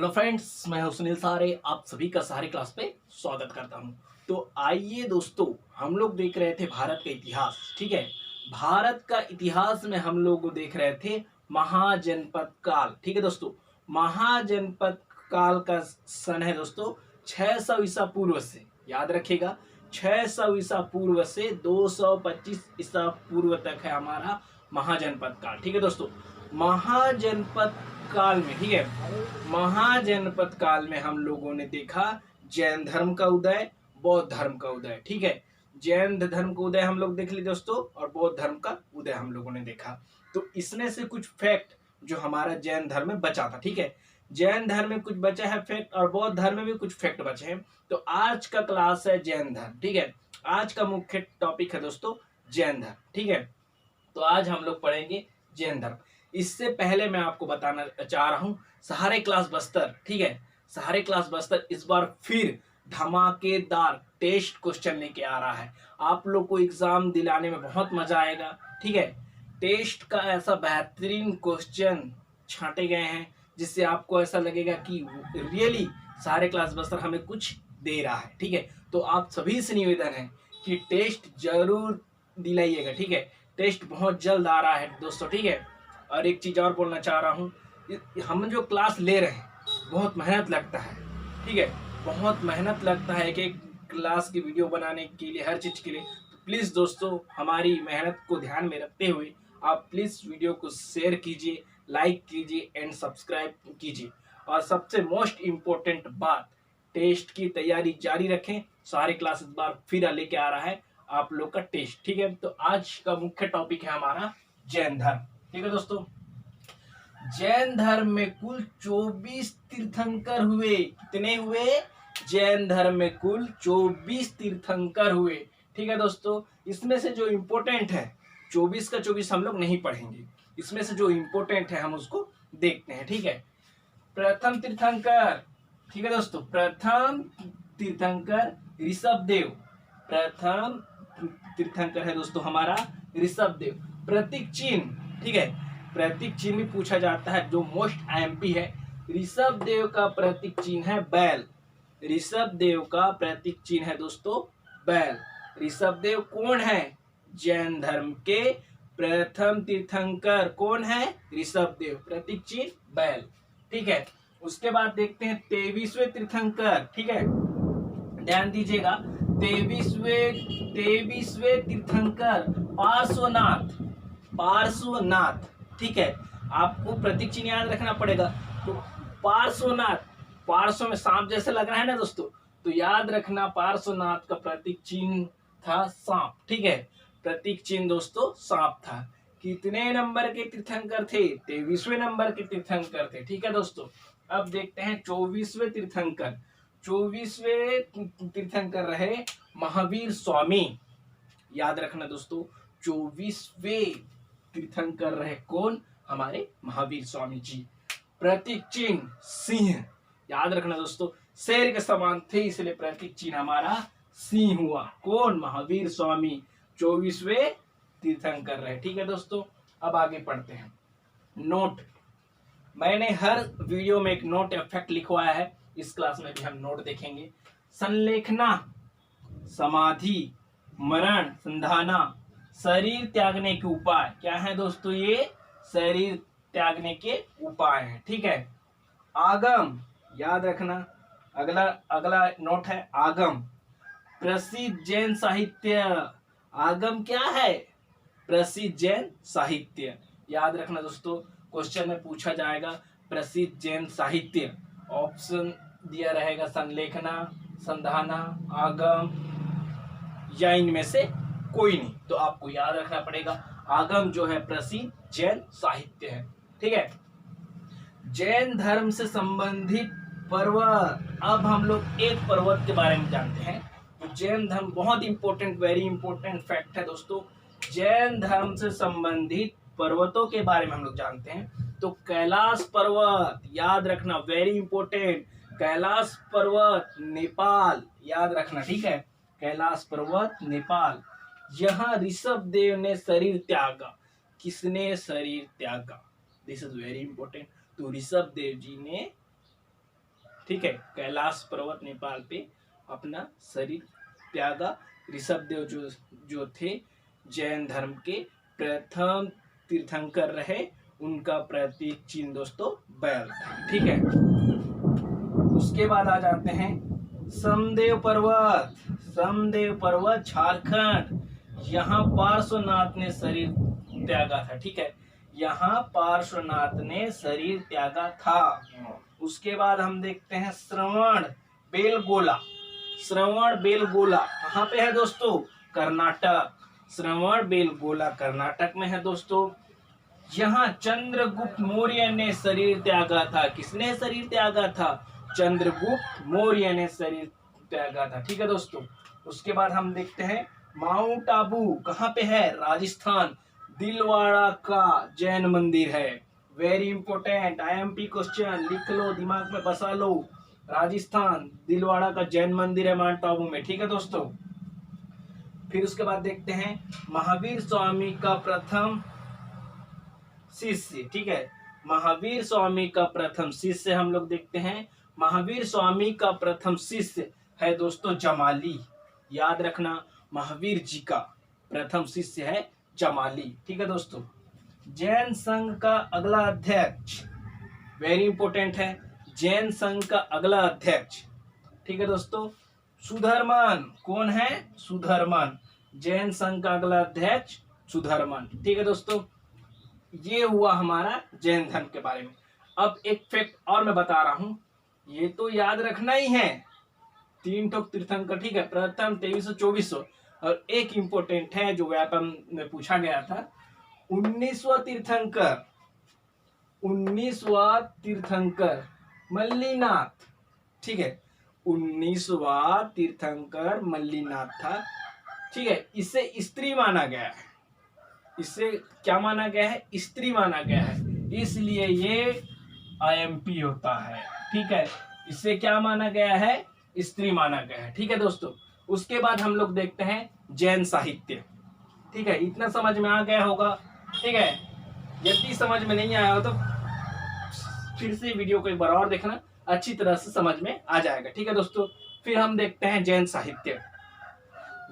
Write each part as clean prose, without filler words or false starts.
Hello friends, मैं हूं सुनील सारे। आप सभी का सारे क्लास पे स्वागत करता हूं। तो आइए दोस्तों, हम लोग देख रहे थे भारत का इतिहास। ठीक है, भारत का इतिहास में हम लोग देख रहे थे महाजनपद काल। ठीक है दोस्तों, महाजनपद काल का सन है दोस्तों 600 ईसा पूर्व से। याद रखिएगा, 600 ईसा पूर्व से 225 ईसा पूर्व तक है हमारा महाजनपद काल। ठीक है दोस्तों, महाजनपद काल में, ठीक है, महाजनपद काल में हम लोगों ने देखा जैन धर्म का उदय, बौद्ध धर्म का उदय। ठीक है, जैन धर्म का उदय हम लोग देख लिए दोस्तों, और बौद्ध धर्म का उदय हम लोगों ने देखा। तो इसमें से कुछ फैक्ट जो हमारा जैन धर्म में बचा था। ठीक है, जैन धर्म में कुछ बचा है फैक्ट, और बौद्ध धर्म में भी कुछ फैक्ट बचे हैं। तो आज का क्लास है जैन धर्म। ठीक है, आज का मुख्य टॉपिक है दोस्तों जैन धर्म। ठीक है, तो आज हम लोग पढ़ेंगे जैन धर्म। इससे पहले मैं आपको बताना चाह रहा हूं सहारे क्लास बस्तर। ठीक है, सहारे क्लास बस्तर इस बार फिर धमाकेदार टेस्ट क्वेश्चन लेके आ रहा है। आप लोग को एग्जाम दिलाने में बहुत मजा आएगा। ठीक है, टेस्ट का ऐसा बेहतरीन क्वेश्चन छांटे गए हैं जिससे आपको ऐसा लगेगा कि रियली सहारे क्लास बस्तर हमें कुछ दे रहा है। ठीक है, तो आप सभी से निवेदन है कि टेस्ट जरूर दिलाइएगा। ठीक है, टेस्ट बहुत जल्द आ रहा है दोस्तों। ठीक है, और एक चीज और बोलना चाह रहा हूँ, हम जो क्लास ले रहे हैं बहुत मेहनत लगता है। ठीक है, बहुत मेहनत लगता है एक क्लास की वीडियो बनाने के लिए, हर चीज के लिए। तो प्लीज दोस्तों, हमारी मेहनत को ध्यान में रखते हुए आप प्लीज वीडियो को शेयर कीजिए, लाइक कीजिए एंड सब्सक्राइब कीजिए। और सबसे मोस्ट इम्पोर्टेंट बात, टेस्ट की तैयारी जारी रखें। सारे क्लास इस बार फिर लेके आ रहा है आप लोग का टेस्ट। ठीक है, तो आज का मुख्य टॉपिक है हमारा जैन धर्म। ठीक है दोस्तों, जैन धर्म में कुल 24 तीर्थंकर हुए। कितने हुए? जैन धर्म में कुल 24 तीर्थंकर हुए। ठीक है दोस्तों, इसमें से जो इम्पोर्टेंट है, 24 का 24 हम लोग नहीं पढ़ेंगे, इसमें से जो इम्पोर्टेंट है हम उसको देखते हैं। ठीक है, प्रथम तीर्थंकर, ठीक है दोस्तों, प्रथम तीर्थंकर ऋषभ देव। प्रथम तीर्थंकर है दोस्तों हमारा ऋषभ देव। प्रतीक चिन्ह, ठीक है, प्रतीक चिन्ह भी पूछा जाता है जो मोस्ट आईएमपी है। ऋषभ देव का प्रतीक चिन्ह है बैल। ऋषभ देव का प्रतीक चिन्ह है दोस्तों बैल। ऋषभ देव कौन है? जैन धर्म के प्रथम तीर्थंकर कौन है? ऋषभ देव, प्रतीक चिन्ह बैल। ठीक है, उसके बाद देखते हैं 23वें तीर्थंकर। ठीक है, ध्यान दीजिएगा, 23वें तीर्थंकर पार्श्वनाथ। पार्श्वनाथ, ठीक है, आपको प्रतीक चिन्ह याद रखना पड़ेगा। तो पार्श्वनाथ, पार्श्व में सांप जैसे लग रहा है ना दोस्तों, तो याद रखना पार्श्वनाथ का प्रतीक चिन्ह था सांप। ठीक है, प्रतीक चिन्ह दोस्तों सांप था। कितने नंबर के तीर्थंकर थे? 23वें नंबर के तीर्थंकर थे। ठीक है दोस्तों, अब देखते हैं 24वें तीर्थंकर। 24वें तीर्थंकर रहे महावीर स्वामी। याद रखना दोस्तों, 24वें तीर्थंकर रहे कौन? हमारे महावीर स्वामी जी। प्रतीक चिन्ह सिंह। याद रखना दोस्तों, शेर के समान थे इसलिए प्रतीक चिन्ह हमारा सिंह हुआ। कौन? महावीर स्वामी 24वें तीर्थंकर रहे। ठीक है दोस्तों, अब आगे पढ़ते हैं। नोट, मैंने हर वीडियो में एक नोट इफेक्ट लिखवाया है, इस क्लास में भी हम नोट देखेंगे। संलेखना, समाधि, मरण, संधाना, शरीर त्यागने के उपाय। क्या है दोस्तों? ये शरीर त्यागने के उपाय हैं। ठीक है, आगम, याद रखना, अगला अगला नोट है आगम। प्रसिद्ध जैन साहित्य। आगम क्या है? प्रसिद्ध जैन साहित्य। याद रखना दोस्तों, क्वेश्चन में पूछा जाएगा प्रसिद्ध जैन साहित्य। ऑप्शन दिया रहेगा संलेखना, संधाना, आगम, या इनमें से कोई नहीं। तो आपको याद रखना पड़ेगा आगम जो है प्रसिद्ध जैन साहित्य है। ठीक है, जैन धर्म से संबंधित पर्वत। अब हम लोग एक पर्वत के बारे में जानते हैं। तो जैन धर्म बहुत इंपॉर्टेंट, वेरी इंपॉर्टेंट फैक्ट है दोस्तों। जैन धर्म से संबंधित पर्वतों के बारे में हम लोग जानते हैं। तो कैलाश पर्वत, याद रखना, वेरी इंपॉर्टेंट। कैलाश पर्वत नेपाल, याद रखना। ठीक है, कैलाश पर्वत नेपाल। यहाँ ऋषभ देव ने शरीर त्यागा। किसने शरीर त्यागा? This is very important. तो ऋषभ देव जी ने ठीक है, कैलाश पर्वत नेपाल पे अपना शरीर त्यागा। ऋषभदेव जो थे जैन धर्म के प्रथम तीर्थंकर रहे, उनका प्रतीक चिन्ह दोस्तों बैल था। ठीक है, उसके बाद आ जाते हैं समदेव पर्वत। समदेव पर्वत झारखंड, यहाँ पार्श्वनाथ ने शरीर त्यागा था। ठीक है, यहाँ पार्श्वनाथ ने शरीर त्यागा था। उसके बाद हम देखते हैं श्रवण बेलगोला। श्रवण बेलगोला कहाँ पे है दोस्तों? कर्नाटक। श्रवण बेलगोला कर्नाटक में है दोस्तों। यहाँ चंद्रगुप्त मौर्य ने शरीर त्यागा था। किसने शरीर त्यागा था? चंद्रगुप्त मौर्य ने शरीर त्यागा था। ठीक है दोस्तों, उसके बाद हम देखते हैं माउंट आबू कहाँ पे है? राजस्थान। दिलवाड़ा का जैन मंदिर है। वेरी इंपोर्टेंट IMP क्वेश्चन, लिख लो, दिमाग में बसा लो। राजस्थान, दिलवाड़ा का जैन मंदिर है माउंट आबू में। ठीक है दोस्तों, फिर उसके बाद देखते हैं महावीर स्वामी का प्रथम शिष्य। ठीक है, महावीर स्वामी का प्रथम शिष्य हम लोग देखते हैं। महावीर स्वामी का प्रथम शिष्य है दोस्तों जमाली। याद रखना, महावीर जी का प्रथम शिष्य है जमाली। ठीक है दोस्तों, जैन संघ का अगला अध्यक्ष, वेरी इंपोर्टेंट है, जैन संघ का अगला अध्यक्ष। ठीक है दोस्तों, सुधर्मन। कौन है? सुधर्मन। जैन संघ का अगला अध्यक्ष सुधर्मन। ठीक है दोस्तों, ये हुआ हमारा जैन धर्म के बारे में। अब एक फैक्ट और मैं बता रहा हूं, ये तो याद रखना ही है। 3 ठोक तीर्थंकर, ठीक है, प्रथम 2300 2400, और एक इंपोर्टेंट है जो व्यापम में पूछा गया था, 19वां तीर्थंकर। 19वां तीर्थंकर मल्लीनाथ। ठीक है, 19वां तीर्थंकर मल्लीनाथ था। ठीक है, इसे स्त्री माना गया है। इसे क्या माना गया है? स्त्री माना गया है, इसलिए ये IMP होता है। ठीक है, इसे क्या माना गया है? स्त्री माना गया है। ठीक है दोस्तों, उसके बाद हम लोग देखते हैं जैन साहित्य। ठीक है, इतना समझ में आ गया होगा। ठीक है, यदि समझ में नहीं आया हो तो फिर से वीडियो को एक बार और देखना, अच्छी तरह से समझ में आ जाएगा। ठीक है दोस्तों, फिर हम देखते हैं जैन साहित्य।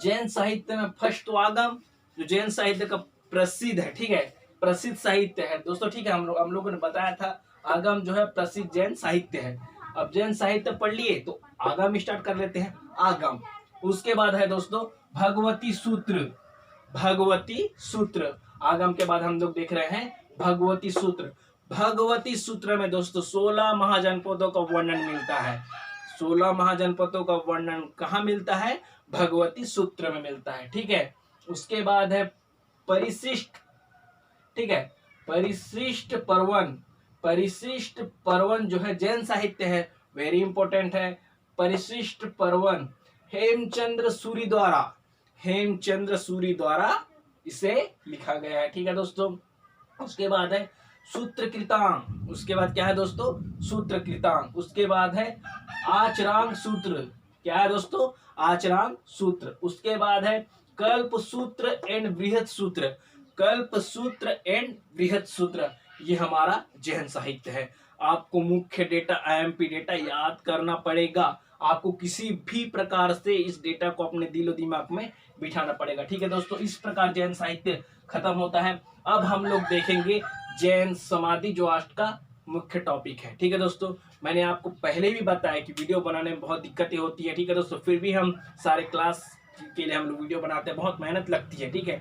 जैन साहित्य में फर्स्ट तो आगम, जो जैन साहित्य का प्रसिद्ध है। ठीक है, प्रसिद्ध साहित्य है दोस्तों। ठीक है, हम लोगों ने बताया था आगम जो है प्रसिद्ध जैन साहित्य है। अब जैन साहित्य पढ़ लिए तो आगम स्टार्ट कर लेते हैं। आगम, उसके बाद है दोस्तों भगवती सूत्र। भगवती सूत्र, आगम के बाद हम लोग देख रहे हैं भगवती सूत्र। भगवती सूत्र में दोस्तों 16 महाजनपदों का वर्णन मिलता है। 16 महाजनपदों का वर्णन कहाँ मिलता है? भगवती सूत्र में मिलता है। ठीक है, उसके बाद है परिशिष्ट। ठीक है, परिशिष्ट पर्वन। परिशिष्ट पर्वन जो है जैन साहित्य है, वेरी इंपोर्टेंट है। परिशिष्ट पर्वन हेमचंद्र सूरी द्वारा, हेमचंद्र सूरी द्वारा इसे लिखा गया है। ठीक है दोस्तों, उसके बाद है सूत्रकृतांग। उसके बाद क्या है दोस्तों? सूत्रकृतांग। उसके बाद है आचरांग सूत्र। क्या है दोस्तों? आचरांग सूत्र। उसके बाद है कल्प सूत्र एंड बृहत सूत्र। कल्प सूत्र एंड बृहत सूत्र, ये हमारा जैन साहित्य है। आपको मुख्य डेटा IMP डेटा याद करना पड़ेगा। आपको किसी भी प्रकार से इस डेटा को अपने दिलो दिमाग में बिठाना पड़ेगा। ठीक है दोस्तों, इस प्रकार जैन साहित्य खत्म होता है। अब हम लोग देखेंगे जैन समाधि, जो आज का मुख्य टॉपिक है। ठीक है दोस्तों, मैंने आपको पहले भी बताया कि वीडियो बनाने में बहुत दिक्कतें होती है। ठीक है दोस्तों, फिर भी हम सारे क्लास के लिए हम लोग वीडियो बनाते हैं, बहुत मेहनत लगती है। ठीक है,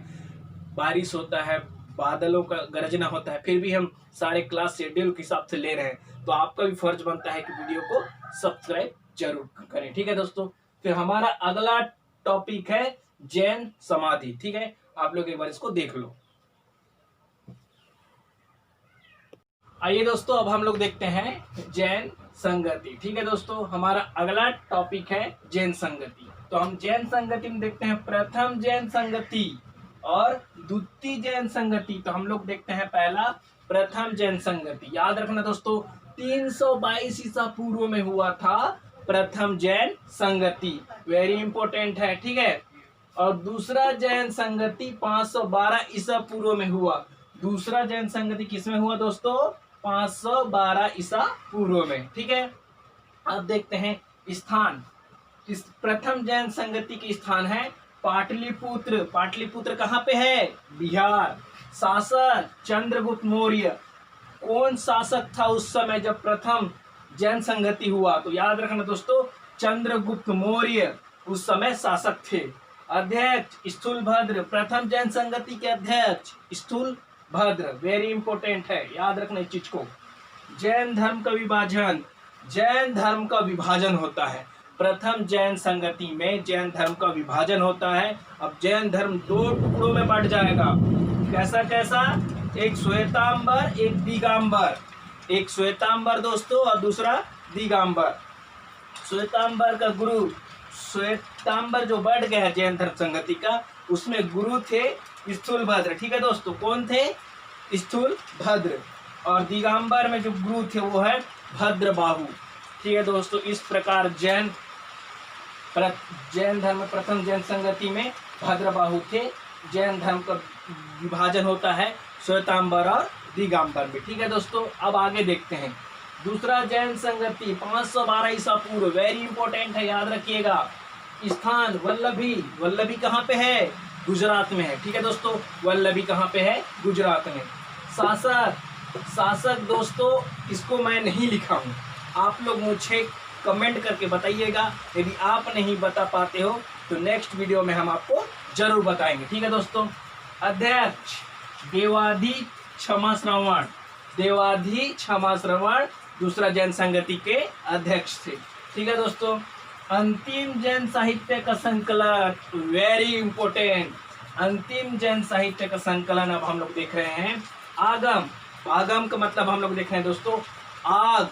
बारिश होता है, बादलों का गरजना होता है, फिर भी हम सारे क्लास शेड्यूल के हिसाब से ले रहे हैं। तो आपका भी फर्ज बनता है कि वीडियो को सब्सक्राइब जरूर करें। ठीक है दोस्तों, फिर हमारा अगला टॉपिक है जैन समाधि। ठीक है, आप लोग एक बार इसको देख लो। आइए दोस्तों, अब हम लोग देखते हैं जैन संगति। ठीक है दोस्तों, हमारा अगला टॉपिक है जैन संगति। तो हम जैन संगति में देखते हैं प्रथम जैन संगति और द्वितीय जैन संगति। तो हम लोग देखते हैं पहला प्रथम जैन संगति। याद रखना दोस्तों, 322 ईसा पूर्व में हुआ था प्रथम जैन संगति, वेरी इंपोर्टेंट है। ठीक है, और दूसरा जैन संगति 512 ईसा पूर्व में हुआ। दूसरा जैन संगति किसमें हुआ दोस्तों? 512 ईसा पूर्व में। ठीक है, अब देखते हैं स्थान। इस प्रथम जैन संगति के स्थान है पाटलिपुत्र। पाटलिपुत्र कहाँ पे है? बिहार। शासक चंद्रगुप्त मौर्य। कौन शासक था उस समय जब प्रथम जैन संगति हुआ? तो याद रखना दोस्तों, चंद्रगुप्त मौर्य उस समय शासक थे। अध्यक्ष स्थूलभद्र। प्रथम जैन संगति के अध्यक्ष स्थूलभद्र। वेरी इंपॉर्टेंट है, याद रखना इस चीज को। जैन धर्म का विभाजन। जैन धर्म का विभाजन होता है प्रथम जैन संगति में, जैन धर्म का विभाजन होता है। अब जैन धर्म 2 टुकड़ों में बढ़ जाएगा। कैसा कैसा? एक श्वेतांबर, एक दिगंबर। एक श्वेतांबर दोस्तों और दूसरा दिगंबर। श्वेतांबर का गुरु, श्वेतांबर जो बढ़ गया है जैन धर्म संगति का, उसमें गुरु थे स्थूलभद्र। ठीक है दोस्तों, कौन थे? स्थूलभद्र। और दिगंबर में जो गुरु थे वो है भद्रबाहु। ठीक है दोस्तों, इस प्रकार जैन धर्म प्रथम जैन संगति में भद्रबाहु थे। जैन धर्म का विभाजन होता है श्वेतांबर और दिगंबर में। ठीक है दोस्तों, अब आगे देखते हैं। दूसरा जैन संगति 512 ईसा पूर्व। वेरी इंपॉर्टेंट है, याद रखिएगा। स्थान वल्लभी। वल्लभी कहाँ पे है? गुजरात में है। ठीक है दोस्तों, वल्लभी कहाँ पे है? गुजरात में। शासक दोस्तों, इसको मैं नहीं लिखा हूँ, आप लोग मुझे कमेंट करके बताइएगा। यदि आप नहीं बता पाते हो तो नेक्स्ट वीडियो में हम आपको जरूर बताएंगे। ठीक है दोस्तों। अध्यक्ष देवाधि क्षमा श्रवण। देवाधि क्षमा श्रवण दूसरा जैन संगति के अध्यक्ष थे। ठीक है दोस्तों। अंतिम जैन साहित्य का संकलन। Very important. अंतिम जैन साहित्य का संकलन अब हम लोग देख रहे हैं। आगम। आगम का मतलब हम लोग देख रहे हैं दोस्तों आग,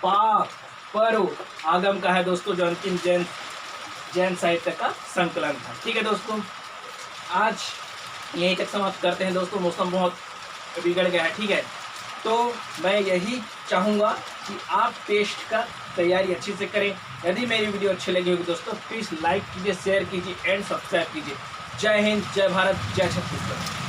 पाक, परो। आगम का है दोस्तों जो अंतिम जैन साहित्य का संकलन था। ठीक है दोस्तों, आज यहीं तक समाप्त करते हैं दोस्तों। मौसम बहुत बिगड़ गया है। ठीक है, तो मैं यही चाहूँगा कि आप टेस्ट का तैयारी अच्छे से करें। यदि मेरी वीडियो अच्छी लगी होगी दोस्तों, प्लीज़ लाइक कीजिए, शेयर कीजिए एंड सब्सक्राइब कीजिए। जय हिंद, जय भारत, जय छत्तीसगढ़।